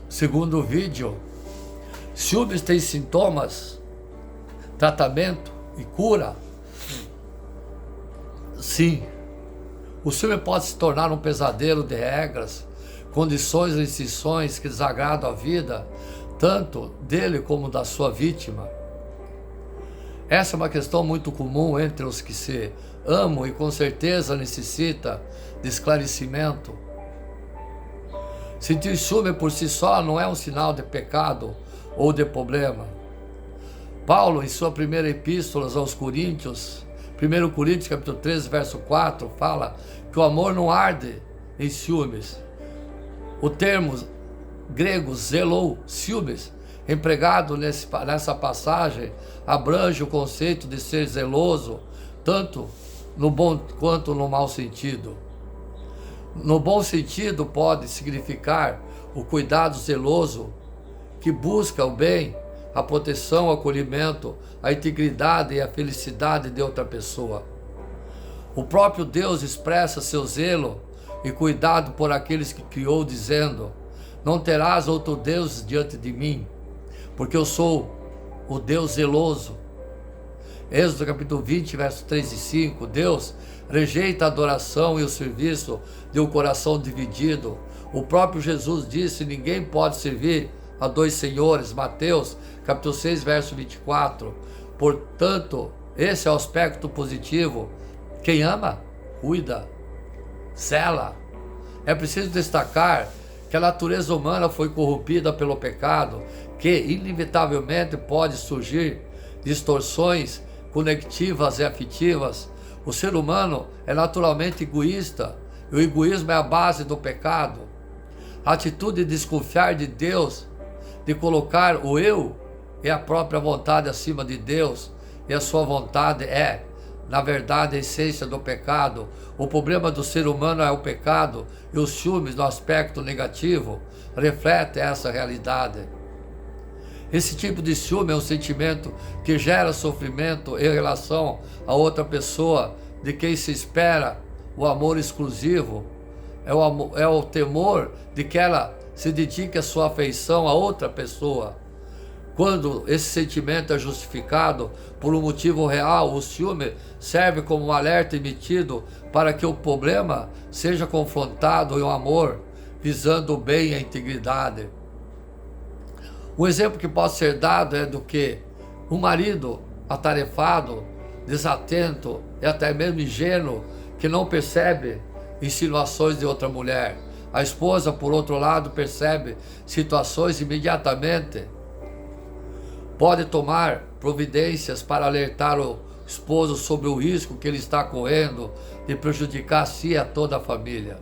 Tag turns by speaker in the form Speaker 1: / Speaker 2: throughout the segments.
Speaker 1: Segundo o vídeo, ciúmes tem sintomas, tratamento e cura? Sim. O ciúme pode se tornar um pesadelo de regras, condições e restrições que desagradam a vida, tanto dele como da sua vítima. Essa é uma questão muito comum entre os que se amam e com certeza necessita de esclarecimento. Sentir ciúme por si só não é um sinal de pecado ou de problema. Paulo, em sua primeira epístola aos Coríntios, 1 Coríntios capítulo 13, verso 4, fala que o amor não arde em ciúmes. O termo grego zelou, ciúmes, empregado nessa passagem, abrange o conceito de ser zeloso, tanto no bom quanto no mau sentido. No bom sentido pode significar o cuidado zeloso, que busca o bem, a proteção, o acolhimento, a integridade e a felicidade de outra pessoa. O próprio Deus expressa seu zelo e cuidado por aqueles que criou, dizendo: não terás outro Deus diante de mim, porque eu sou o Deus zeloso. Êxodo capítulo 20, versos 3 e 5, Deus rejeita a adoração e o serviço de um coração dividido. O próprio Jesus disse: ninguém pode servir a dois senhores, Mateus capítulo 6, verso 24. Portanto, esse é o aspecto positivo. Quem ama, cuida, zela. É preciso destacar que a natureza humana foi corrompida pelo pecado, que inevitavelmente pode surgir distorções conectivas e afetivas. O ser humano é naturalmente egoísta, e o egoísmo é a base do pecado. A atitude de desconfiar de Deus, de colocar o eu e a própria vontade acima de Deus, e a sua vontade é, na verdade, a essência do pecado. O problema do ser humano é o pecado, e os ciúmes, no aspecto negativo, refletem essa realidade. Esse tipo de ciúme é um sentimento que gera sofrimento em relação a outra pessoa, de quem se espera o amor exclusivo. É o temor de que ela se dedique a sua afeição a outra pessoa. Quando esse sentimento é justificado por um motivo real, o ciúme serve como um alerta emitido para que o problema seja confrontado em um amor, visando o bem e a integridade. Um exemplo que pode ser dado é do que um marido atarefado, desatento e até mesmo ingênuo, que não percebe insinuações de outra mulher. A esposa, por outro lado, percebe situações imediatamente. Pode tomar providências para alertar o esposo sobre o risco que ele está correndo de prejudicar a si e a toda a família.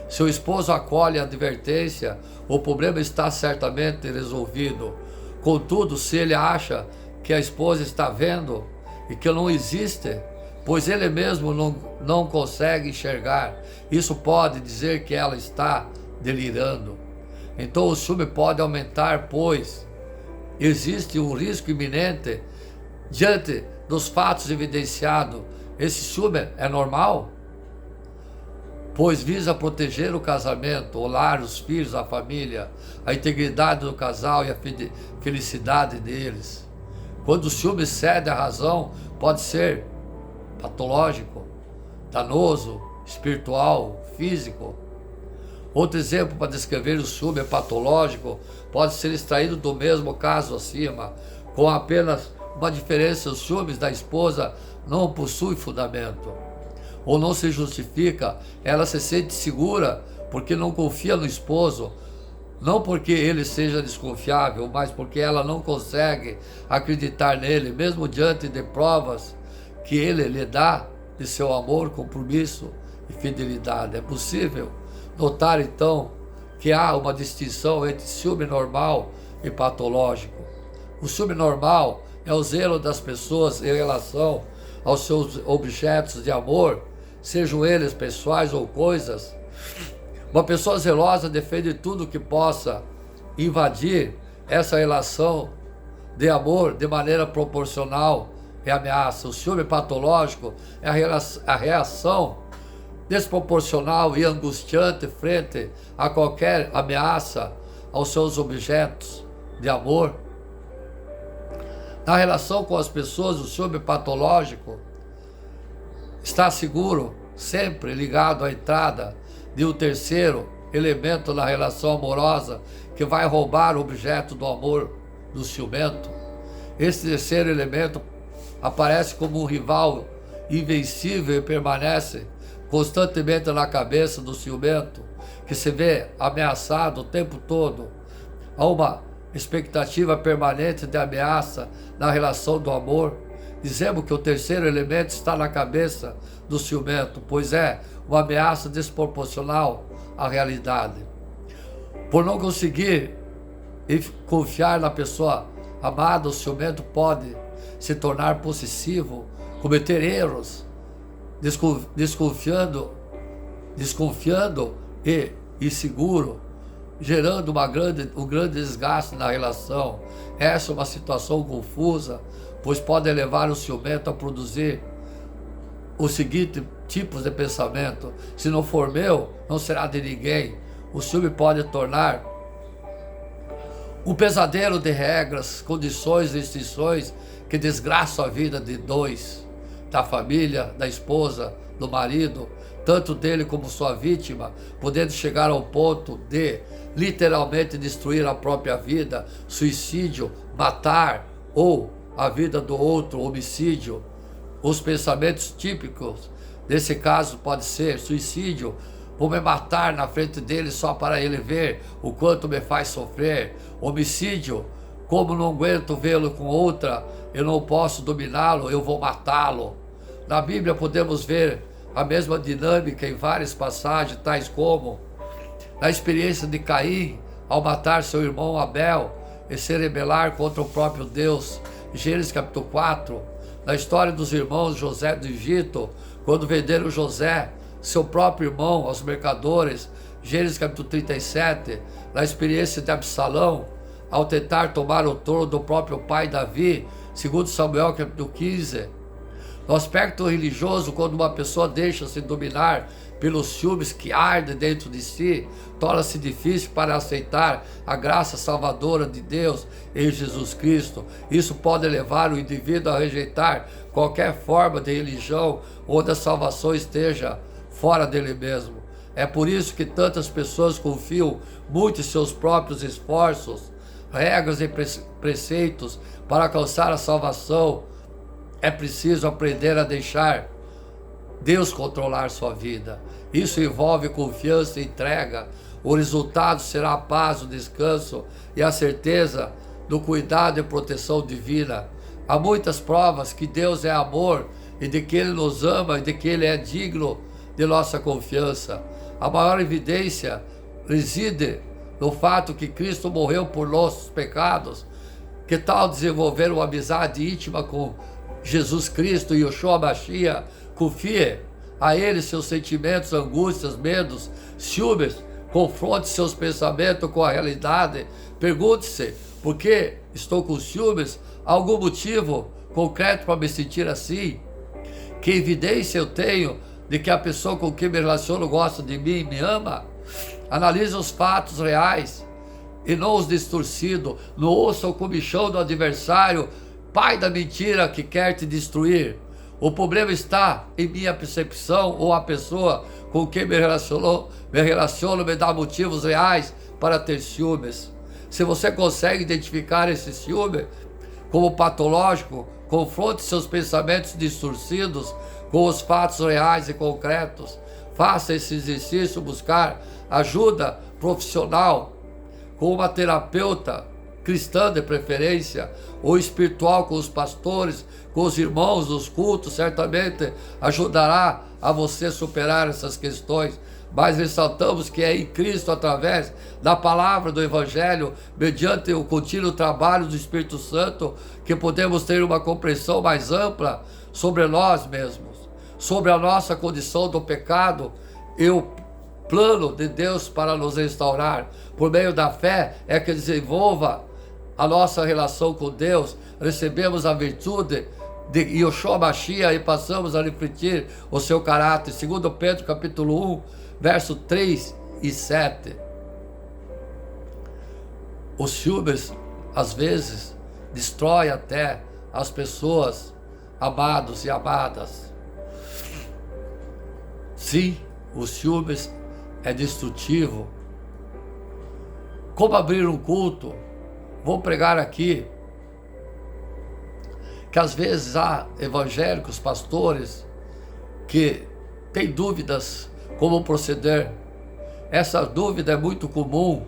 Speaker 1: Se o esposo acolhe a advertência, o problema está certamente resolvido. Contudo, se ele acha que a esposa está vendo e que não existe, pois ele mesmo não consegue enxergar, isso pode dizer que ela está delirando. Então o ciúme pode aumentar, pois existe um risco iminente diante dos fatos evidenciados. Esse ciúme é normal, pois visa proteger o casamento, o lar, os filhos, a família, a integridade do casal e a felicidade deles. Quando o ciúme cede à razão, pode ser patológico, danoso, espiritual, físico. Outro exemplo para descrever o ciúme patológico pode ser extraído do mesmo caso acima, com apenas uma diferença: os ciúmes da esposa não possuem fundamento, ou não se justifica. Ela se sente segura porque não confia no esposo, não porque ele seja desconfiável, mas porque ela não consegue acreditar nele, mesmo diante de provas que ele lhe dá de seu amor, compromisso e fidelidade. É possível notar então que há uma distinção entre ciúme normal e patológico. O ciúme normal é o zelo das pessoas em relação aos seus objetos de amor, sejam eles pessoais ou coisas. Uma pessoa zelosa defende tudo que possa invadir essa relação de amor de maneira proporcional e ameaça. O ciúme patológico é a reação desproporcional e angustiante frente a qualquer ameaça, aos seus objetos de amor. Na relação com as pessoas, o ciúme patológico está seguro, sempre ligado à entrada de um terceiro elemento na relação amorosa que vai roubar o objeto do amor do ciumento. Esse terceiro elemento aparece como um rival invencível e permanece constantemente na cabeça do ciumento, que se vê ameaçado o tempo todo. Há uma expectativa permanente de ameaça na relação do amor. Dizemos que o terceiro elemento está na cabeça do ciumento, pois é uma ameaça desproporcional à realidade. Por não conseguir confiar na pessoa amada, o ciumento pode se tornar possessivo, cometer erros, desconfiando e inseguro, gerando um grande desgaste na relação. Essa é uma situação confusa, pois pode levar o ciumento a produzir os seguintes tipos de pensamento: se não for meu, não será de ninguém. O ciúme pode tornar um pesadelo de regras, condições e restrições que desgraçam a vida de dois, da família, da esposa, do marido, tanto dele como sua vítima, podendo chegar ao ponto de literalmente destruir a própria vida, suicídio, matar, ou a vida do outro, homicídio. Os pensamentos típicos desse caso pode ser suicídio: vou me matar na frente dele só para ele ver o quanto me faz sofrer. Homicídio: como não aguento vê-lo com outra, eu não posso dominá-lo, eu vou matá-lo. Na Bíblia podemos ver a mesma dinâmica em várias passagens, tais como na experiência de Caim ao matar seu irmão Abel e se rebelar contra o próprio Deus, Gênesis capítulo 4, na história dos irmãos José do Egito, quando venderam José, seu próprio irmão, aos mercadores, Gênesis capítulo 37, na experiência de Absalão, ao tentar tomar o trono do próprio pai Davi, segundo Samuel capítulo 15. No aspecto religioso, quando uma pessoa deixa-se dominar pelos ciúmes que ardem dentro de si, torna-se difícil para aceitar a graça salvadora de Deus em Jesus Cristo. Isso pode levar o indivíduo a rejeitar qualquer forma de religião onde a salvação esteja fora dele mesmo. É por isso que tantas pessoas confiam muito em seus próprios esforços, regras e preceitos para alcançar a salvação. É preciso aprender a deixar Deus controlar sua vida. Isso envolve confiança e entrega. O resultado será a paz, o descanso e a certeza do cuidado e proteção divina. Há muitas provas que Deus é amor e de que Ele nos ama e de que Ele é digno de nossa confiança. A maior evidência reside no fato que Cristo morreu por nossos pecados. Que tal desenvolver uma amizade íntima com Jesus Cristo e Yeshua Mashiach? Confie a Ele seus sentimentos, angústias, medos, ciúmes. Confronte seus pensamentos com a realidade. Pergunte-se: por que estou com ciúmes? Há algum motivo concreto para me sentir assim? Que evidência eu tenho de que a pessoa com quem me relaciono gosta de mim e me ama? Analise os fatos reais e não os distorcidos. Não ouça o comichão do adversário, pai da mentira que quer te destruir. O problema está em minha percepção ou a pessoa com quem me relaciono me dá motivos reais para ter ciúmes. Se você consegue identificar esse ciúme como patológico, confronte seus pensamentos distorcidos com os fatos reais e concretos. Faça esse exercício, buscar ajuda profissional com uma terapeuta cristã de preferência, ou espiritual com os pastores, com os irmãos dos cultos, certamente ajudará a você superar essas questões. Mas ressaltamos que é em Cristo, através da palavra do Evangelho, mediante o contínuo trabalho do Espírito Santo, que podemos ter uma compreensão mais ampla sobre nós mesmos, sobre a nossa condição do pecado e o plano de Deus para nos restaurar. Por meio da fé é que desenvolva a nossa relação com Deus, recebemos a virtude de Yeshua Mashiach e passamos a refletir o seu caráter. 2 Pedro capítulo 1, verso 3 e 7. Os ciúmes, às vezes, destrói até as pessoas, amados e amadas. Sim, os ciúmes é destrutivo. Como abrir um culto? Vou pregar aqui que às vezes há evangélicos, pastores, que têm dúvidas como proceder. Essa dúvida é muito comum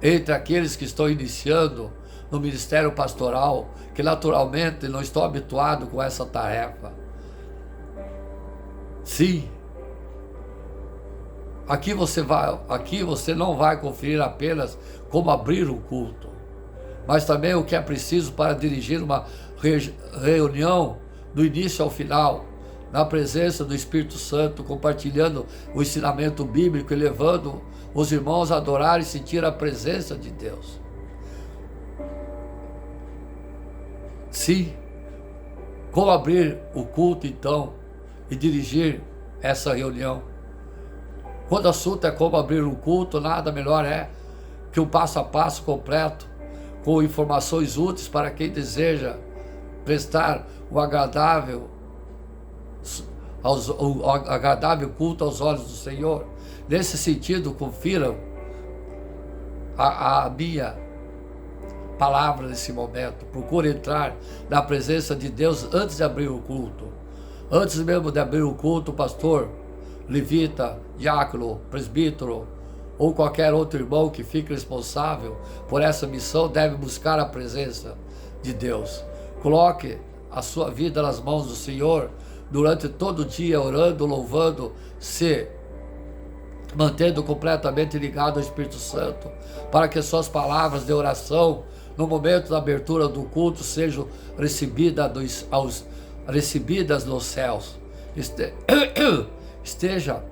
Speaker 1: entre aqueles que estão iniciando no ministério pastoral, que naturalmente não estão habituados com essa tarefa. Sim, aqui você não vai conferir apenas como abrir um culto, mas também o que é preciso para dirigir uma reunião do início ao final, na presença do Espírito Santo, compartilhando o ensinamento bíblico e levando os irmãos a adorar e sentir a presença de Deus. Sim, como abrir o culto então e dirigir essa reunião? Quando o assunto é como abrir um culto, nada melhor é que um passo a passo completo, com informações úteis para quem deseja prestar um agradável culto aos olhos do Senhor. Nesse sentido, confiram a minha palavra nesse momento. Procure entrar na presença de Deus antes de abrir o culto. Antes mesmo de abrir o culto, o pastor, levita, diácono, presbítero ou qualquer outro irmão que fique responsável por essa missão deve buscar a presença de Deus. Coloque a sua vida nas mãos do Senhor durante todo o dia, orando, louvando, se mantendo completamente ligado ao Espírito Santo, para que suas palavras de oração no momento da abertura do culto sejam recebidas nos céus. Esteja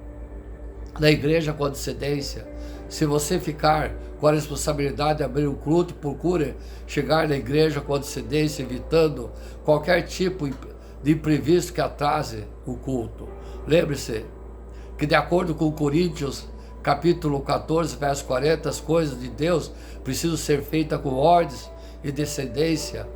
Speaker 1: na igreja com antecedência. Se você ficar com a responsabilidade de abrir o culto, procure chegar na igreja com antecedência, evitando qualquer tipo de imprevisto que atrase o culto. Lembre-se que, de acordo com Coríntios, capítulo 14, verso 40, as coisas de Deus precisam ser feitas com ordens e decência,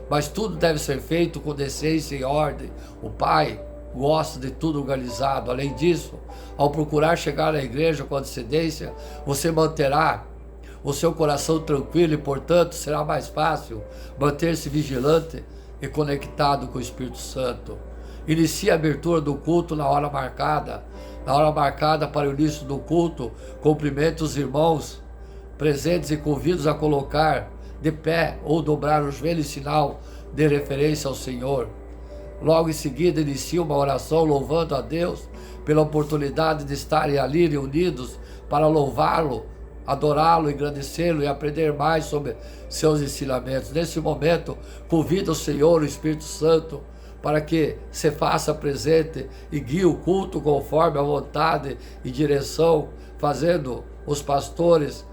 Speaker 1: mas tudo deve ser feito com decência e ordem. O Pai gosta de tudo organizado. Além disso, ao procurar chegar na igreja com antecedência, você manterá o seu coração tranquilo e, portanto, será mais fácil manter-se vigilante e conectado com o Espírito Santo. Inicie a abertura do culto na hora marcada. Na hora marcada para o início do culto, cumprimente os irmãos presentes e convide-os a colocar de pé ou dobrar os joelhos em sinal de referência ao Senhor. Logo em seguida, inicie uma oração louvando a Deus pela oportunidade de estarem ali reunidos para louvá-lo, adorá-lo, engrandecê-lo e aprender mais sobre seus ensinamentos. Nesse momento, convida o Senhor, o Espírito Santo, para que se faça presente e guie o culto conforme a vontade e direção, fazendo os pastores,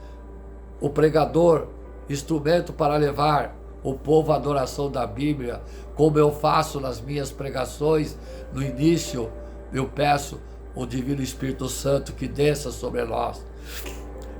Speaker 1: o pregador, instrumento para levar o povo à adoração da Bíblia, como eu faço nas minhas pregações. No início, eu peço o Divino Espírito Santo que desça sobre nós.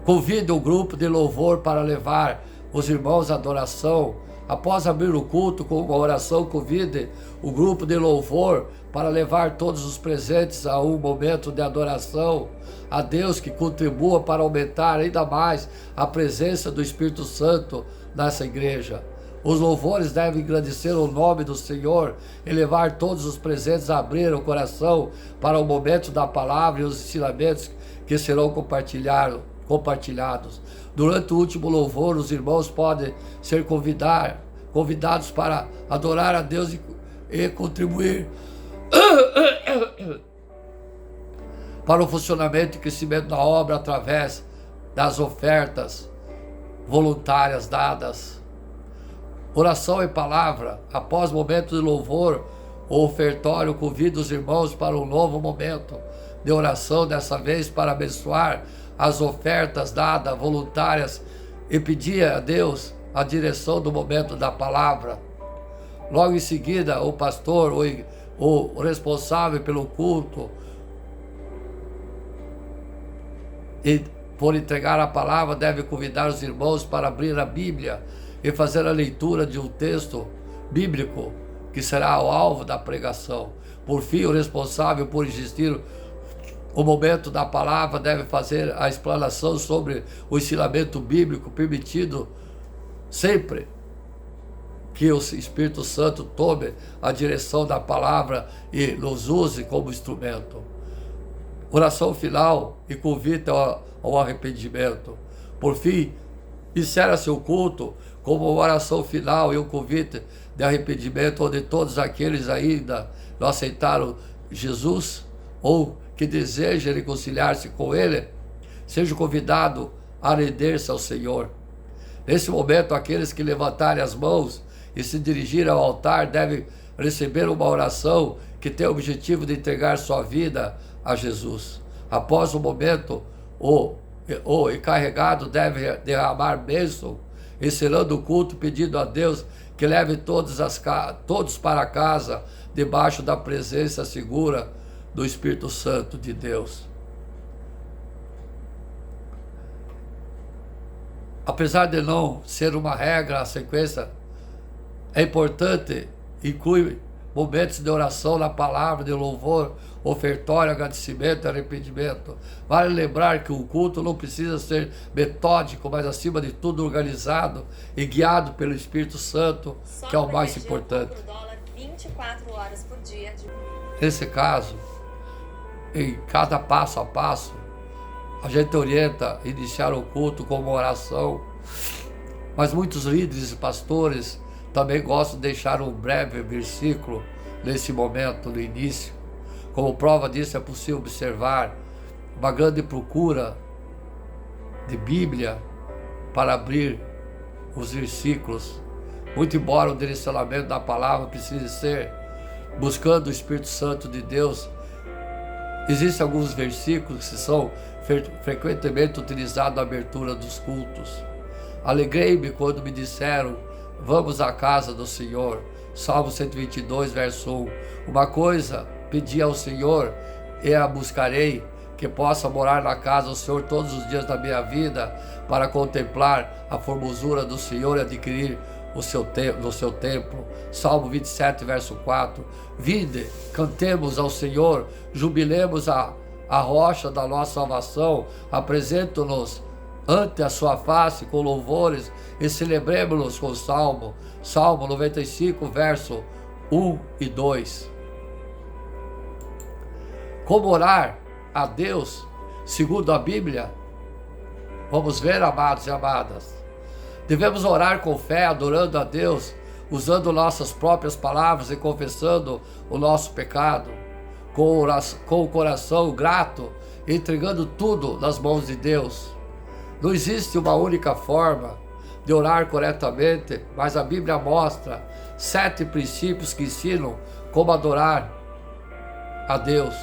Speaker 1: Convide o grupo de louvor para levar os irmãos à adoração. Após abrir o culto com uma oração, convide o grupo de louvor para levar todos os presentes a um momento de adoração a Deus que contribua para aumentar ainda mais a presença do Espírito Santo nessa igreja. Os louvores devem engrandecer o nome do Senhor e levar todos os presentes a abrir o coração para o momento da palavra e os ensinamentos que serão compartilhados. Durante o último louvor, os irmãos podem ser convidados para adorar a Deus e contribuir para o funcionamento e crescimento da obra através das ofertas voluntárias dadas. Oração e palavra. Após o momento de louvor, o ofertório convida os irmãos para um novo momento de oração, dessa vez para abençoar as ofertas dadas voluntárias e pedir a Deus a direção do momento da palavra. Logo em seguida, o pastor, o responsável pelo culto, e por entregar a palavra deve convidar os irmãos para abrir a Bíblia e fazer a leitura de um texto bíblico que será o alvo da pregação. Por fim, o responsável por existir o momento da palavra deve fazer a explanação sobre o ensinamento bíblico, permitido sempre que o Espírito Santo tome a direção da palavra e nos use como instrumento. Oração final e convite ao arrependimento. Por fim, encerra-se o culto como uma oração final e um convite de arrependimento, onde todos aqueles ainda não aceitaram Jesus ou que desejam reconciliar-se com Ele, sejam convidados a render-se ao Senhor. Nesse momento, aqueles que levantarem as mãos e se dirigirem ao altar devem receber uma oração que tem o objetivo de entregar sua vida a Jesus. Após o momento, o encarregado deve derramar bênção, encerrando o culto, pedindo a Deus que leve todos para casa, debaixo da presença segura do Espírito Santo de Deus. Apesar de não ser uma regra, a sequência é importante, inclui momentos de oração na palavra, de louvor, ofertório, agradecimento e arrependimento. Vale lembrar que o culto não precisa ser metódico, mas acima de tudo organizado e guiado pelo Espírito Santo, que é o mais importante.
Speaker 2: $24 por dia.
Speaker 1: Nesse caso, em cada passo a passo, a gente orienta iniciar o culto com uma oração, mas muitos líderes e pastores também gostam de deixar um breve versículo nesse momento, no início. Como prova disso, é possível observar uma grande procura de Bíblia para abrir os versículos. Muito embora o direcionamento da palavra precise ser buscando o Espírito Santo de Deus, existem alguns versículos que são frequentemente utilizados na abertura dos cultos. Alegrei-me quando me disseram: vamos à casa do Senhor. Salmo 122, verso 1. Uma coisa pedi ao Senhor e a buscarei, que possa morar na casa do Senhor todos os dias da minha vida, para contemplar a formosura do Senhor e adquirir no seu templo. Salmo 27, verso 4. Vinde, cantemos ao Senhor, jubilemos a rocha da nossa salvação, apresento-nos ante a sua face com louvores e celebremos-nos com salmo. Salmo 95, verso 1 e 2. Como orar a Deus segundo a Bíblia? Vamos ver, amados e amadas. Devemos orar com fé, adorando a Deus, usando nossas próprias palavras e confessando o nosso pecado, com o coração grato, entregando tudo nas mãos de Deus. Não existe uma única forma de orar corretamente, mas a Bíblia mostra 7 princípios que ensinam como adorar a Deus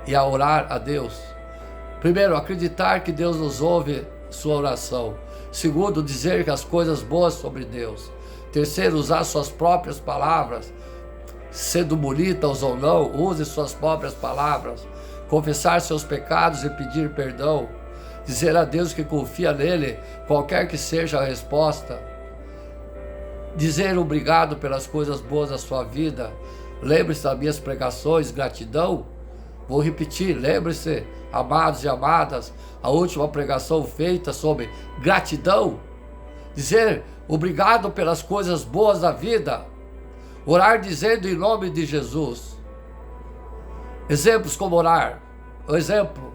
Speaker 1: e a orar a Deus. Primeiro, acreditar que Deus nos ouve sua oração. Segundo, dizer as coisas boas sobre Deus. Terceiro, usar suas próprias palavras, sendo bonitas ou não, use suas próprias palavras. Confessar seus pecados e pedir perdão. Dizer a Deus que confia nele, qualquer que seja a resposta. Dizer obrigado pelas coisas boas da sua vida. Lembre-se das minhas pregações, gratidão. Vou repetir, lembre-se, amados e amadas, a última pregação feita sobre gratidão. Dizer obrigado pelas coisas boas da vida. Orar dizendo em nome de Jesus. Exemplos como orar. O exemplo: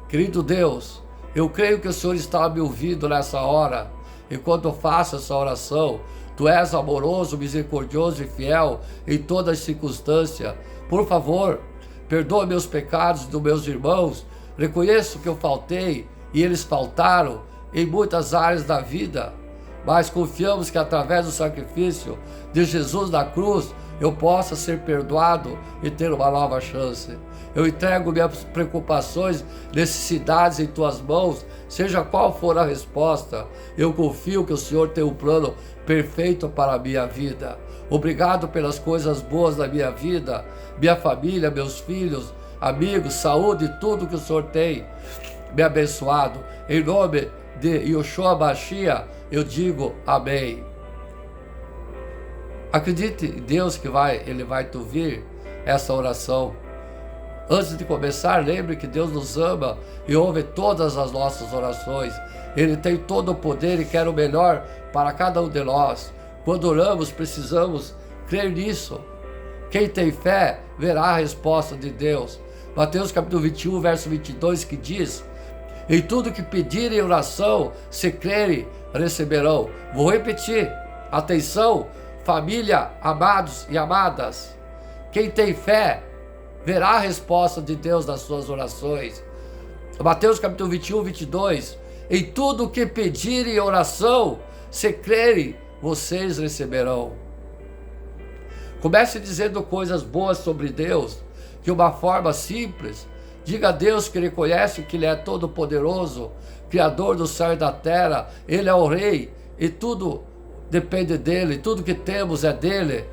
Speaker 1: querido Deus, eu creio que o Senhor está me ouvindo nessa hora. Enquanto eu faço essa oração, Tu és amoroso, misericordioso e fiel em todas as circunstâncias. Por favor, perdoa meus pecados e dos meus irmãos. Reconheço que eu faltei e eles faltaram em muitas áreas da vida, mas confiamos que através do sacrifício de Jesus na cruz eu possa ser perdoado e ter uma nova chance. Eu entrego minhas preocupações, necessidades em Tuas mãos, seja qual for a resposta. Eu confio que o Senhor tem um plano perfeito para a minha vida. Obrigado pelas coisas boas da minha vida, minha família, meus filhos, amigos, saúde e tudo que o Senhor tem me abençoado. Em nome de Yeshua Mashiach, eu digo amém. Acredite em Deus que Ele vai te ouvir essa oração. Antes de começar, lembre que Deus nos ama e ouve todas as nossas orações. Ele tem todo o poder e quer o melhor para cada um de nós. Quando oramos, precisamos crer nisso. Quem tem fé, verá a resposta de Deus. Mateus capítulo 21, verso 22, que diz: em tudo que pedirem em oração, se crerem, receberão. Vou repetir. Atenção, família, amados e amadas. Quem tem fé, verá a resposta de Deus nas suas orações. Mateus capítulo 21, 22. Em tudo que pedirem em oração, se crerem, vocês receberão. Comece dizendo coisas boas sobre Deus, de uma forma simples. Diga a Deus que Ele conhece que Ele é todo poderoso, Criador do céu e da terra. Ele é o Rei e tudo depende dEle, tudo que temos é dEle.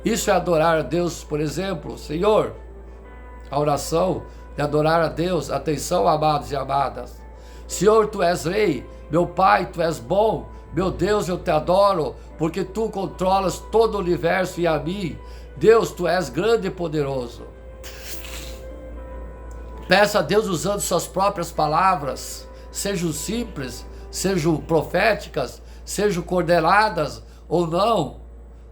Speaker 1: Isso é adorar a Deus, por exemplo. Senhor, a oração de adorar a Deus. Atenção, amados e amadas. Senhor, Tu és Rei, meu Pai, Tu és bom. Meu Deus, eu Te adoro, porque Tu controlas todo o universo e a mim. Deus, Tu és grande e poderoso. Peça a Deus usando suas próprias palavras, sejam simples, sejam proféticas, sejam coordenadas ou não.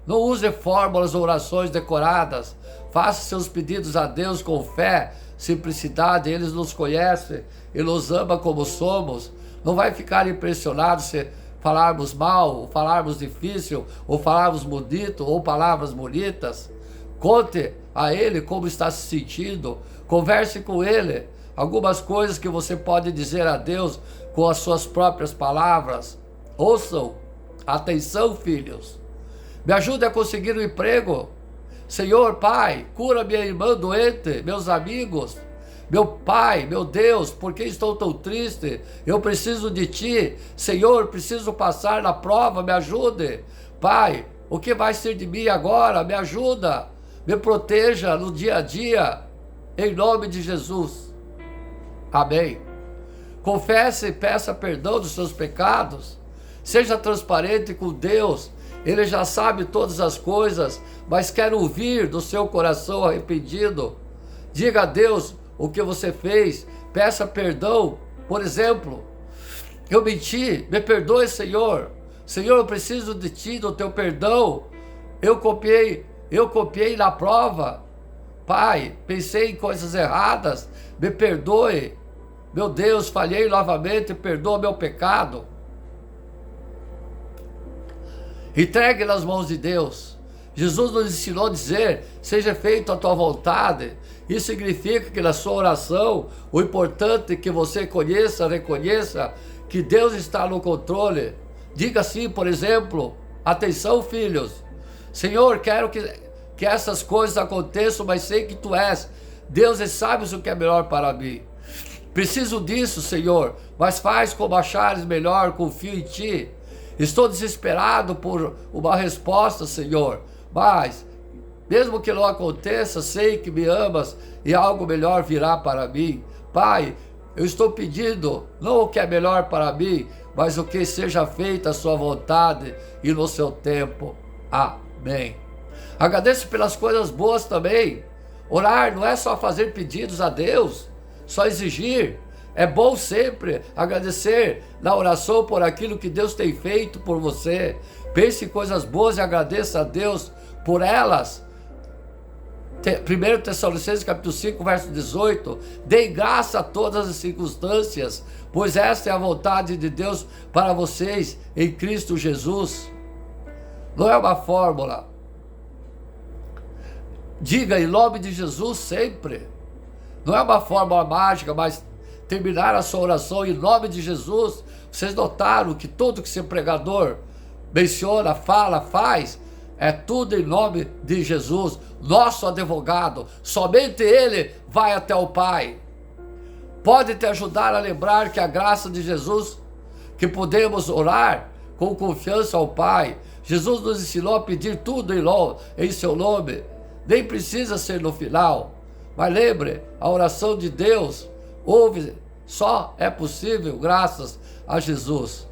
Speaker 1: Não use fórmulas ou orações decoradas. Faça seus pedidos a Deus com fé, simplicidade. Ele nos conhece, Ele nos ama como somos. Não vai ficar impressionado se falarmos mal, ou falarmos difícil, ou falarmos bonito, ou palavras bonitas. Conte a Ele como está se sentindo. Converse com Ele. Algumas coisas que você pode dizer a Deus com as suas próprias palavras. Ouçam. Atenção, filhos. Me ajude a conseguir um emprego. Senhor, Pai, cura minha irmã doente, meus amigos. Meu Pai, meu Deus, por que estou tão triste? Eu preciso de Ti. Senhor, preciso passar na prova, me ajude. Pai, o que vai ser de mim agora? Me ajuda. Me proteja no dia a dia. Em nome de Jesus. Amém. Confesse e peça perdão dos seus pecados. Seja transparente com Deus. Ele já sabe todas as coisas, mas quer ouvir do seu coração arrependido. Diga a Deus o que você fez. Peça perdão. Por exemplo, eu menti, me perdoe, Senhor. Senhor, eu preciso de Ti, do Teu perdão. Eu copiei na prova. Pai, pensei em coisas erradas, me perdoe. Meu Deus, falhei novamente, perdoa meu pecado. Entregue nas mãos de Deus. Jesus nos ensinou a dizer: seja feita a tua vontade. Isso significa que na sua oração, o importante é que você reconheça que Deus está no controle. Diga assim, por exemplo: atenção, filhos. Senhor, quero que essas coisas aconteçam, mas sei que Tu és Deus e sabes o que é melhor para mim. Preciso disso, Senhor, mas faz como achares melhor, confio em Ti. Estou desesperado por uma resposta, Senhor, mas mesmo que não aconteça, sei que me amas e algo melhor virá para mim. Pai, eu estou pedindo não o que é melhor para mim, mas o que seja feita a Sua vontade e no Seu tempo. Amém. Agradeço pelas coisas boas também. Orar não é só fazer pedidos a Deus, só exigir. É bom sempre agradecer na oração por aquilo que Deus tem feito por você. Pense em coisas boas e agradeça a Deus por elas. 1 Tessalonicenses capítulo 5, verso 18. Dê graça a todas as circunstâncias, pois esta é a vontade de Deus para vocês em Cristo Jesus. Não é uma fórmula. Diga em nome de Jesus sempre. Não é uma fórmula mágica, mas terminar a sua oração em nome de Jesus. Vocês notaram que tudo que esse pregador menciona, fala, faz, é tudo em nome de Jesus, nosso advogado. Somente Ele vai até o Pai. Pode te ajudar a lembrar que a graça de Jesus, que podemos orar com confiança ao Pai. Jesus nos ensinou a pedir tudo em seu nome. Nem precisa ser no final. Mas lembre, a oração de Deus só é possível graças a Jesus.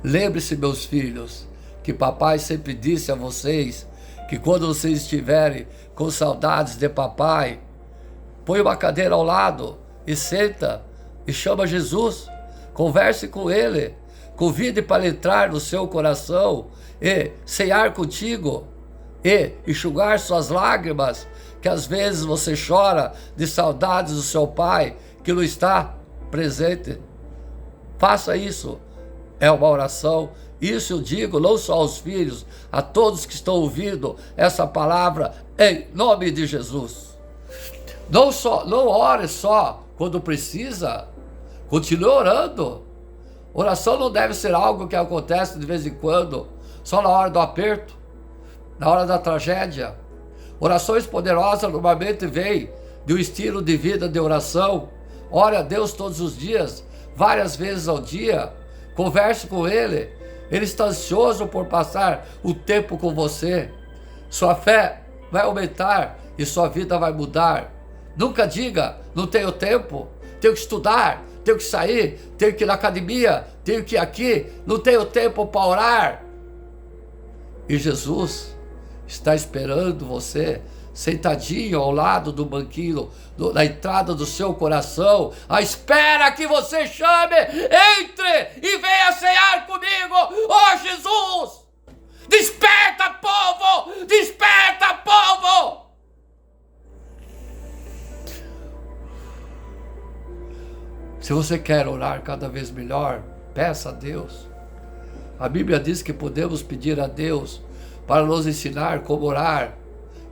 Speaker 1: Lembre-se, meus filhos, que papai sempre disse a vocês que quando vocês estiverem com saudades de papai, põe uma cadeira ao lado e senta e chama Jesus, converse com ele, convide para entrar no seu coração e cear contigo e enxugar suas lágrimas, que às vezes você chora de saudades do seu pai que não está presente. Faça isso, é uma oração. Isso eu digo não só aos filhos, a todos que estão ouvindo essa palavra em nome de Jesus. Não ore só quando precisa, continue orando. Oração não deve ser algo que acontece de vez em quando, só na hora do aperto, na hora da tragédia. Orações poderosas normalmente vêm de um estilo de vida de oração. Ore a Deus todos os dias, várias vezes ao dia. Converse com Ele. Ele está ansioso por passar o tempo com você. Sua fé vai aumentar e sua vida vai mudar. Nunca diga, não tenho tempo, tenho que estudar, tenho que sair, tenho que ir na academia, tenho que ir aqui, não tenho tempo para orar. E Jesus está esperando você, sentadinho ao lado do banquinho, na entrada do seu coração, à espera que você chame, entre e venha cear comigo. Oh Jesus, desperta povo, desperta povo. Se você quer orar cada vez melhor, peça a Deus. A Bíblia diz que podemos pedir a Deus para nos ensinar como orar.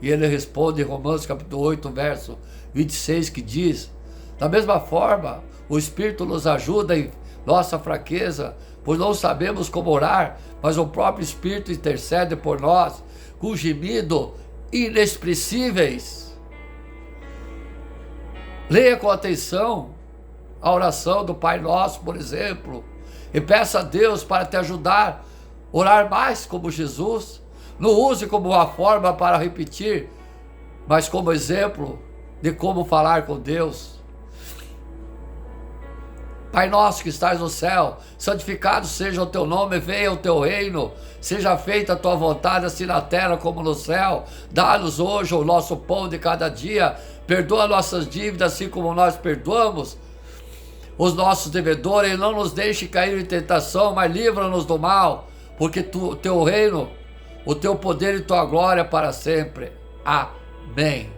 Speaker 1: E ele responde em Romanos capítulo 8, verso 26, que diz: da mesma forma, o Espírito nos ajuda em nossa fraqueza, pois não sabemos como orar, mas o próprio Espírito intercede por nós, com gemido inexpressíveis. Leia com atenção a oração do Pai Nosso, por exemplo, e peça a Deus para te ajudar a orar mais como Jesus. Não use como uma forma para repetir, mas como exemplo de como falar com Deus. Pai nosso que estás no céu, santificado seja o teu nome, venha o teu reino, seja feita a tua vontade, assim na terra como no céu. Dá-nos hoje o nosso pão de cada dia, perdoa nossas dívidas, assim como nós perdoamos os nossos devedores, e não nos deixe cair em tentação, mas livra-nos do mal, porque o teu reino, o teu poder e tua glória para sempre. Amém.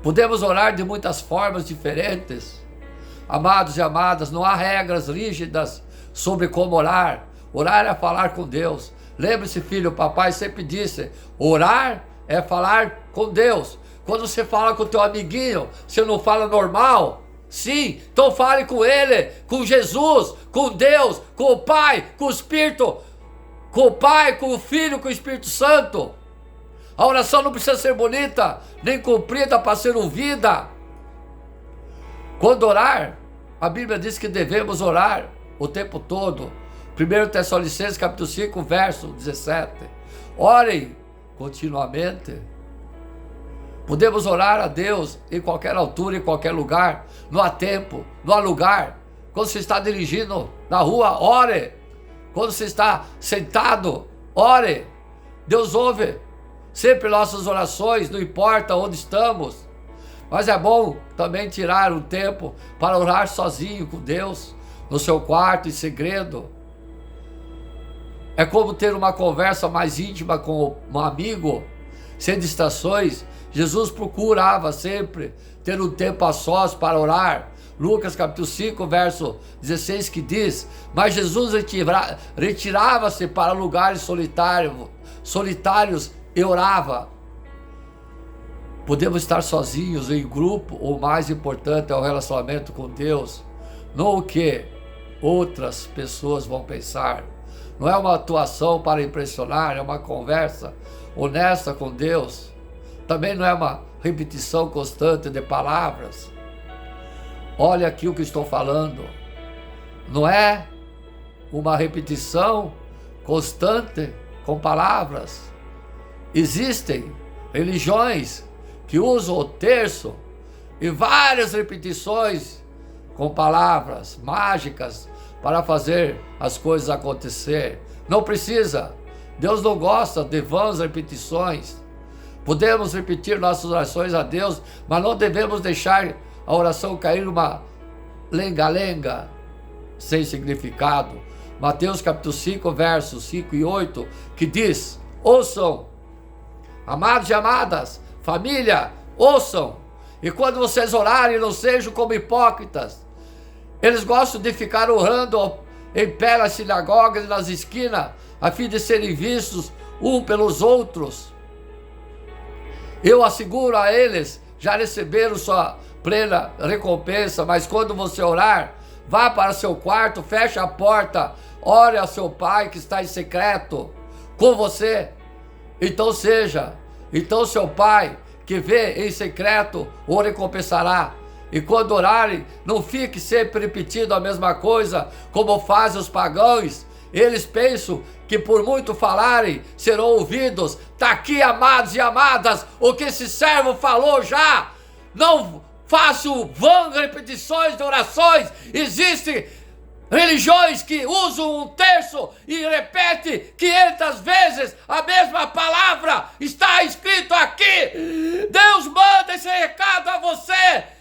Speaker 1: Podemos orar de muitas formas diferentes. Amados e amadas, não há regras rígidas sobre como orar. Orar é falar com Deus. Lembre-se, filho, o papai sempre disse, orar é falar com Deus. Quando você fala com o teu amiguinho, você não fala normal? Sim, então fale com ele, com Jesus, com Deus, com o Pai, com o Espírito, com o Pai, com o Filho, com o Espírito Santo. A oração não precisa ser bonita, nem comprida para ser ouvida. Quando orar, a Bíblia diz que devemos orar o tempo todo. 1 Tessalonicenses capítulo 5, verso 17. Orem continuamente. Podemos orar a Deus em qualquer altura, em qualquer lugar. Não há tempo, não há lugar. Quando você está dirigindo na rua, ore. Quando você está sentado, ore. Deus ouve sempre nossas orações, não importa onde estamos. Mas é bom também tirar um tempo para orar sozinho com Deus, no seu quarto, em segredo. É como ter uma conversa mais íntima com um amigo, sem distrações. Jesus procurava sempre ter um tempo a sós para orar. Lucas capítulo 5, verso 16, que diz: mas Jesus retirava-se para lugares solitários e orava. Podemos estar sozinhos ou em grupo, o mais importante é o relacionamento com Deus, não o que outras pessoas vão pensar. Não é uma atuação para impressionar, é uma conversa honesta com Deus. Também não é uma repetição constante de palavras. Olha aqui o que estou falando. Não é uma repetição constante com palavras. Existem religiões que usam o terço e várias repetições com palavras mágicas para fazer as coisas acontecer. Não precisa. Deus não gosta de vãs repetições. Podemos repetir nossas orações a Deus, mas não devemos deixar a oração cair numa lenga-lenga sem significado. Mateus capítulo 5, versos 5 e 8, que diz: ouçam, amados e amadas, família, ouçam, e quando vocês orarem, não sejam como hipócritas. Eles gostam de ficar orando em pé nas sinagogas e nas esquinas, a fim de serem vistos uns pelos outros. Eu asseguro a eles, já receberam sua plena recompensa, mas quando você orar, vá para seu quarto, feche a porta, ore a seu pai que está em secreto com você. Então seu pai que vê em secreto o recompensará. E quando orarem, não fique sempre repetindo a mesma coisa, como fazem os pagãos. Eles pensam que por muito falarem, serão ouvidos. Está aqui, amados e amadas, o que esse servo falou já. Não faço vãs repetições de orações. Existem religiões que usam um terço e repete 500 vezes a mesma palavra. Está escrito aqui. Deus manda esse recado a você.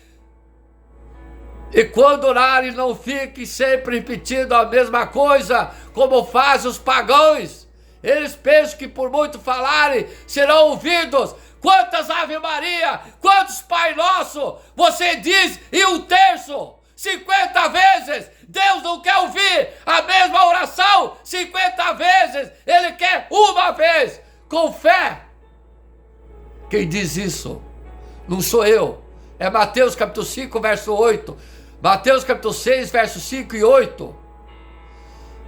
Speaker 1: E quando orarem, não fiquem sempre repetindo a mesma coisa, como fazem os pagãos. Eles pensam que por muito falarem, serão ouvidos. Quantas Ave Maria, quantos Pai Nosso você diz em um terço? 50 vezes. Deus não quer ouvir a mesma oração 50 vezes. Ele quer uma vez, com fé. Quem diz isso não sou eu. É Mateus capítulo 5, verso 8. Mateus capítulo 6, versos 5 e 8.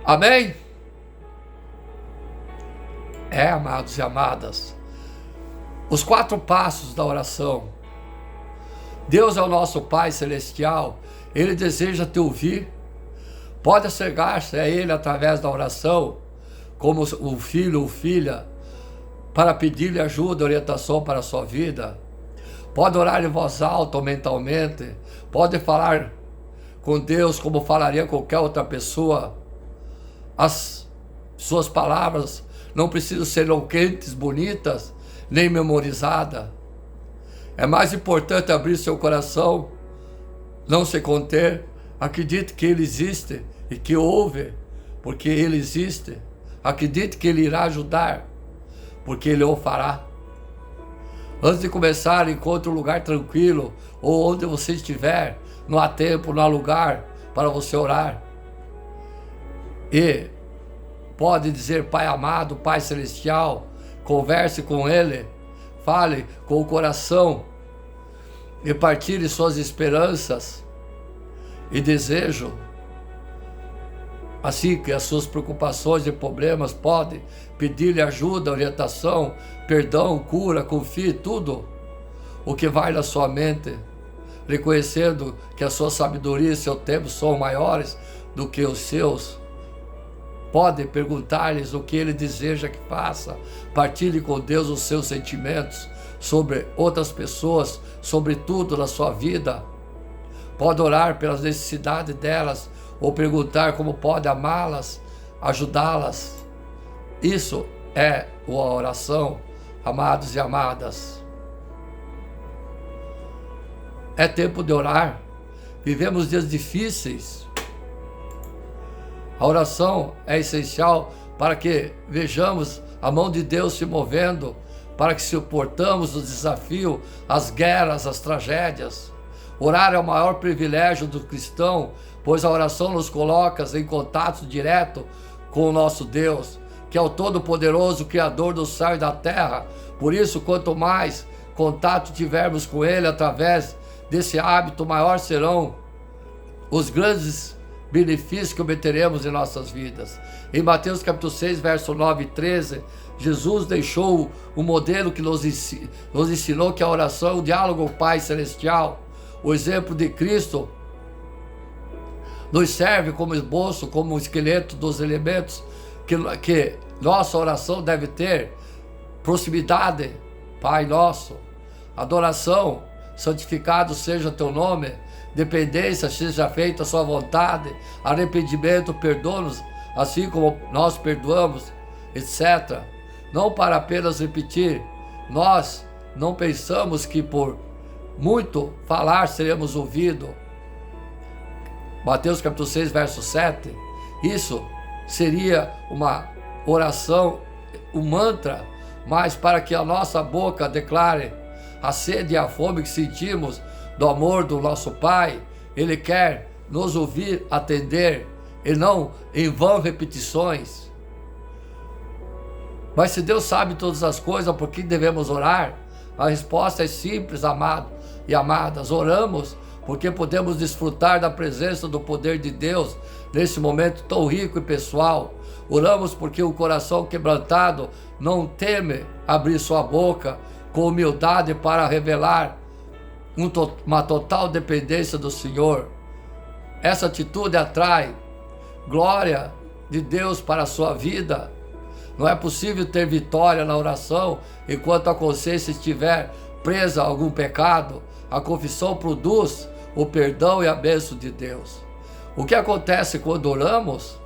Speaker 1: Amém? Amados e amadas, os 4 passos da oração. Deus é o nosso Pai Celestial. Ele deseja te ouvir. Pode acercar-se a Ele através da oração, como o filho ou filha, para pedir-lhe ajuda, orientação para a sua vida. Pode orar em voz alta ou mentalmente. Pode falar com Deus como falaria qualquer outra pessoa. As suas palavras não precisam ser eloquentes, bonitas, nem memorizadas. É mais importante abrir seu coração, não se conter. Acredite que Ele existe e que ouve, porque Ele existe. Acredite que Ele irá ajudar, porque Ele o fará. Antes de começar, encontre um lugar tranquilo, ou onde você estiver. Não há tempo, não há lugar para você orar. E pode dizer: Pai amado, Pai celestial. Converse com Ele, fale com o coração e partilhe suas esperanças e desejo. Assim que as suas preocupações e problemas, pode pedir-lhe ajuda, orientação, perdão, cura, confie tudo o que vai na sua mente, reconhecendo que a sua sabedoria e seu tempo são maiores do que os seus. Pode perguntar-lhes o que Ele deseja que faça. Partilhe com Deus os seus sentimentos sobre outras pessoas, sobre tudo na sua vida. Pode orar pelas necessidades delas, ou perguntar como pode amá-las, ajudá-las. Isso é a oração, amados e amadas. É tempo de orar. Vivemos dias difíceis. A oração é essencial para que vejamos a mão de Deus se movendo, para que suportamos o desafio, as guerras, as tragédias. Orar é o maior privilégio do cristão, pois a oração nos coloca em contato direto com o nosso Deus, que é o Todo-Poderoso, Criador do céu e da terra. Por isso, quanto mais contato tivermos com Ele através desse hábito, maior serão os grandes benefícios que obteremos em nossas vidas. Em Mateus capítulo 6, verso 9 e 13, Jesus deixou um modelo que nos ensinou que a oração é o diálogo com o Pai Celestial. O exemplo de Cristo nos serve como esboço, como esqueleto dos elementos que nossa oração deve ter. Proximidade, Pai nosso. adoração, santificado seja teu nome, dependência, seja feita a sua vontade, arrependimento, perdoa-nos, assim como nós perdoamos, etc. Não para apenas repetir, nós não pensamos que por muito falar seremos ouvidos. Mateus capítulo 6, verso 7, isso seria uma oração, um mantra, mas para que a nossa boca declare a sede e a fome que sentimos do amor do nosso Pai, Ele quer nos ouvir, atender, e não em vão repetições. Mas se Deus sabe todas as coisas, por que devemos orar? A resposta é simples, amados e amadas. Oramos porque podemos desfrutar da presença do poder de Deus nesse momento tão rico e pessoal. Oramos porque o coração quebrantado não teme abrir sua boca com humildade para revelar uma total dependência do Senhor. Essa atitude atrai glória de Deus para a sua vida. Não é possível ter vitória na oração enquanto a consciência estiver presa a algum pecado. A confissão produz o perdão e a bênção de Deus. O que acontece quando oramos?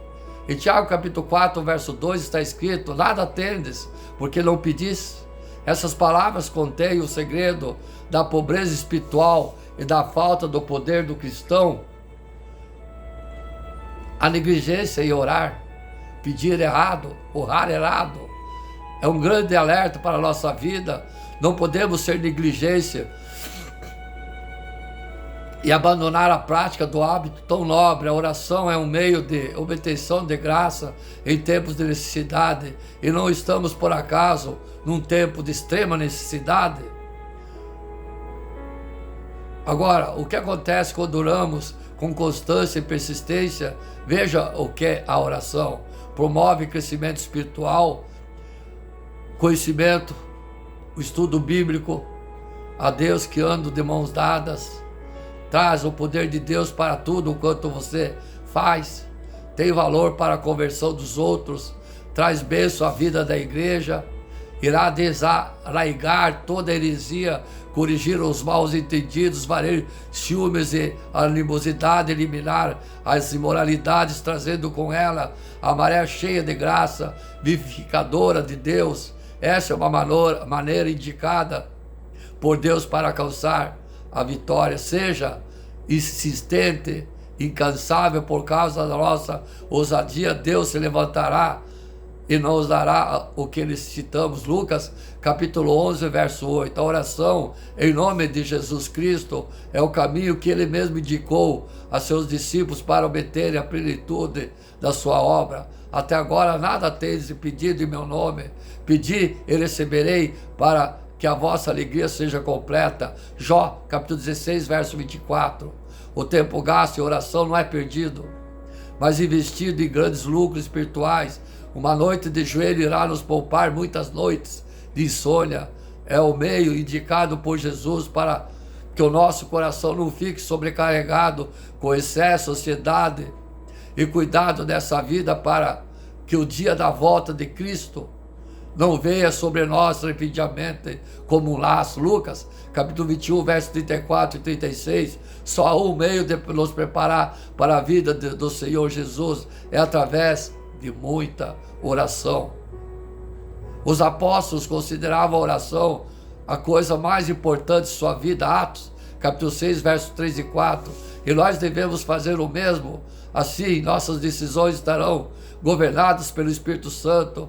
Speaker 1: Em Tiago capítulo 4, verso 2 está escrito: nada tendes, porque não pedis. Essas palavras contêm o segredo da pobreza espiritual e da falta do poder do cristão. A negligência em orar, pedir errado, orar errado, é um grande alerta para a nossa vida. Não podemos ser negligência e abandonar a prática do hábito tão nobre. A oração é um meio de obtenção de graça em tempos de necessidade, e não estamos por acaso num tempo de extrema necessidade. Agora, o que acontece quando oramos com constância e persistência? Veja o que é a oração. Promove crescimento espiritual, conhecimento, o estudo bíblico, a Deus que anda de mãos dadas, traz o poder de Deus para tudo quanto você faz, tem valor para a conversão dos outros, traz bênção à vida da igreja, irá desarraigar toda heresia, corrigir os maus entendidos, varrer ciúmes e animosidade, eliminar as imoralidades, trazendo com ela a maré cheia de graça, vivificadora de Deus. Essa é uma maneira indicada por Deus para alcançar a vitória. Seja insistente, incansável por causa da nossa ousadia. Deus se levantará e nos dará o que necessitamos. Lucas capítulo 11, verso 8. A oração em nome de Jesus Cristo é o caminho que Ele mesmo indicou a seus discípulos para obterem a plenitude da sua obra. Até agora nada tendes pedido em meu nome. Pedi e receberei, para que a vossa alegria seja completa. Jó capítulo 16, verso 24. O tempo gasto em oração não é perdido, mas investido em grandes lucros espirituais. Uma noite de joelho irá nos poupar muitas noites de insônia. É o meio indicado por Jesus para que o nosso coração não fique sobrecarregado com excesso, ansiedade e cuidado dessa vida, para que o dia da volta de Cristo não venha sobre nós repentinamente como um laço. Lucas capítulo 21, verso 34 e 36. Só há um meio de nos preparar para a vida do Senhor Jesus, é através de muita oração. Os apóstolos consideravam a oração a coisa mais importante de sua vida. Atos capítulo 6, versos 3 e 4. E nós devemos fazer o mesmo. Assim, nossas decisões estarão governadas pelo Espírito Santo.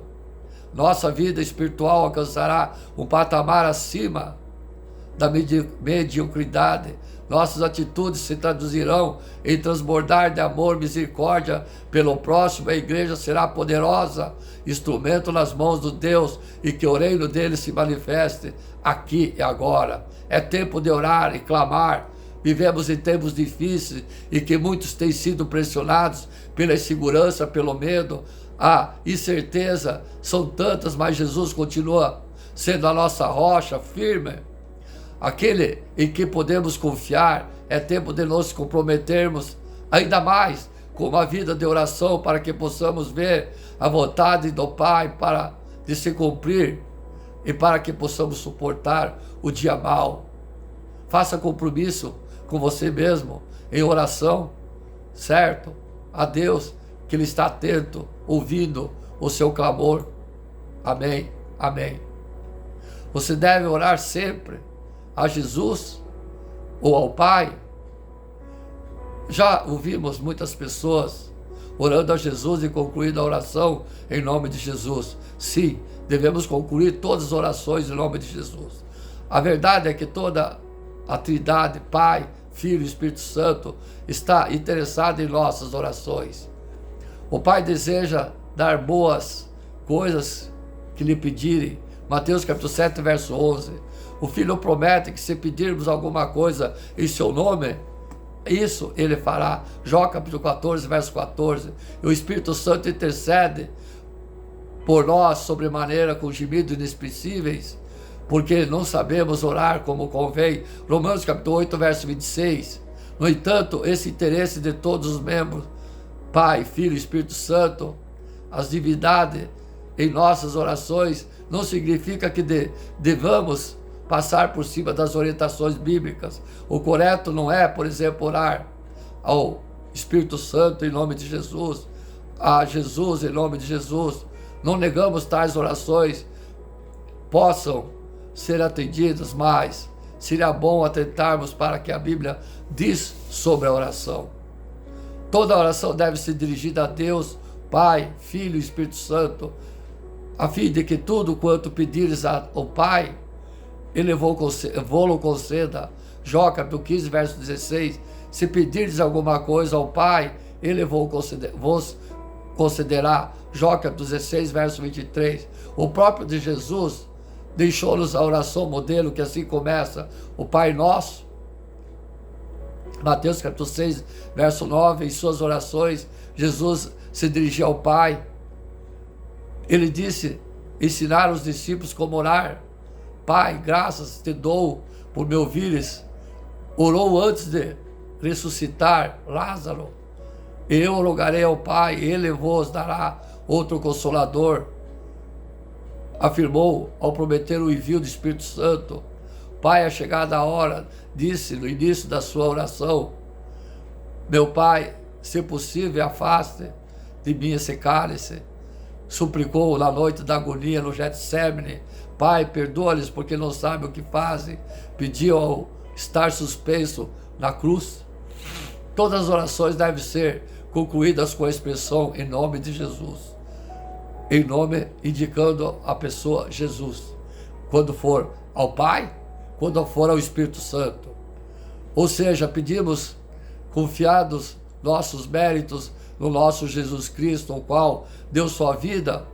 Speaker 1: Nossa vida espiritual alcançará um patamar acima da mediocridade. Nossas atitudes se traduzirão em transbordar de amor, misericórdia pelo próximo. A igreja será poderosa, instrumento nas mãos do Deus, e que o reino dele se manifeste aqui e agora. É tempo de orar e clamar. Vivemos em tempos difíceis e que muitos têm sido pressionados pela insegurança, pelo medo. A incerteza são tantas, mas Jesus continua sendo a nossa rocha firme, aquele em que podemos confiar. É tempo de nos comprometermos ainda mais com uma vida de oração, para que possamos ver a vontade do Pai de se cumprir e para que possamos suportar o dia mau. Faça compromisso com você mesmo em oração, certo? A Deus, que Ele está atento, ouvindo o seu clamor. Amém, amém. Você deve orar sempre a Jesus ou ao Pai. Já ouvimos muitas pessoas orando a Jesus e concluindo a oração em nome de Jesus. Sim, devemos concluir todas as orações em nome de Jesus. A verdade é que toda a Trindade, Pai, Filho e Espírito Santo, está interessada em nossas orações. O Pai deseja dar boas coisas que lhe pedirem. Mateus capítulo 7, verso 11. O Filho promete que se pedirmos alguma coisa em seu nome, isso Ele fará. Jó capítulo 14, verso 14. E o Espírito Santo intercede por nós sobremaneira com gemidos inexpressíveis, porque não sabemos orar como convém. Romanos capítulo 8, verso 26. No entanto, esse interesse de todos os membros, Pai, Filho e Espírito Santo, as divindades em nossas orações, não significa que devamos passar por cima das orientações bíblicas. O correto não é, por exemplo, orar ao Espírito Santo em nome de Jesus, a Jesus em nome de Jesus. Não negamos tais orações possam ser atendidas, mas seria bom atentarmos para que a Bíblia diz sobre a oração. Toda oração deve ser dirigida a Deus, Pai, Filho e Espírito Santo, a fim de que tudo quanto pedires ao Pai, Ele vou-lo conceda. Jó capítulo 15, verso 16. Se pedires alguma coisa ao Pai, Ele vos concederá. Jó capítulo 16, verso 23. O próprio de Jesus deixou-nos a oração modelo, que assim começa: o Pai Nosso. Mateus capítulo 6, verso 9. Em suas orações, Jesus se dirigia ao Pai. Ele disse, ensinar os discípulos como orar. Pai, graças te dou por me ouvires. Orou antes de ressuscitar Lázaro. Eu rogarei ao Pai, Ele vos dará outro Consolador. Afirmou ao prometer o envio do Espírito Santo. Pai, é chegada a hora, disse no início da sua oração: meu Pai, se possível, afaste de mim esse cálice. Suplicou na noite da agonia no Getsemane: Pai, perdoa-lhes porque não sabem o que fazem. Pediu ao estar suspenso na cruz. Todas as orações devem ser concluídas com a expressão em nome de Jesus. Em nome, indicando a pessoa Jesus. Quando for ao Pai, quando for ao Espírito Santo. Ou seja, pedimos confiados nossos méritos no nosso Jesus Cristo, o qual deu sua vida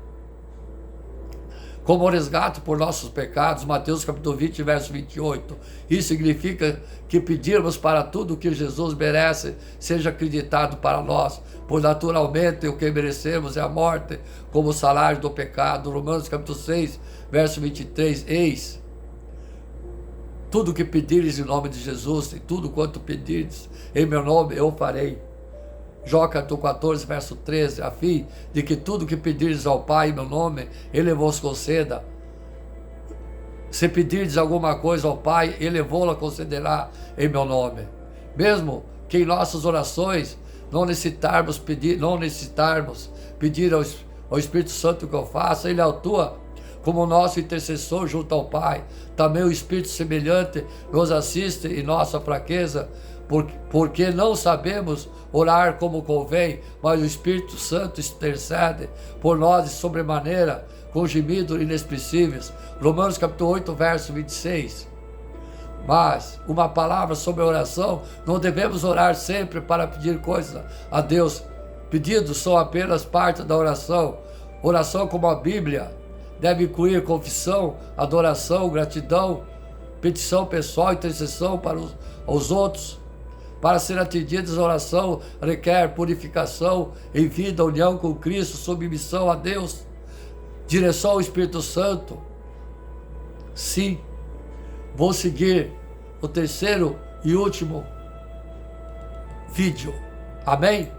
Speaker 1: como resgate por nossos pecados. Mateus capítulo 20, verso 28. Isso significa que pedirmos para tudo o que Jesus merece seja acreditado para nós, pois naturalmente o que merecemos é a morte como salário do pecado. Romanos capítulo 6, verso 23. Eis, tudo que pedires em nome de Jesus, e tudo quanto pedires em meu nome, eu farei. Jó capítulo 14, verso 13, a fim de que tudo que pedires ao Pai em meu nome, Ele vos conceda. Se pedirdes alguma coisa ao Pai, Ele vos-la concederá em meu nome. Mesmo que em nossas orações não necessitarmos pedir ao Espírito Santo que eu faça, Ele atua como nosso intercessor junto ao Pai. Também o Espírito semelhante nos assiste em nossa fraqueza, porque não sabemos orar como convém, mas o Espírito Santo intercede por nós de sobremaneira, com gemidos inexpressíveis. Romanos capítulo 8, verso 26. Mas uma palavra sobre a oração: não devemos orar sempre para pedir coisas a Deus. Pedidos são apenas parte da oração. Oração, como a Bíblia, deve incluir confissão, adoração, gratidão, petição pessoal, intercessão para os outros. Para ser atendidas, a oração requer purificação em vida, união com Cristo, submissão a Deus, direção ao Espírito Santo. Sim, vou seguir o terceiro e último vídeo. Amém?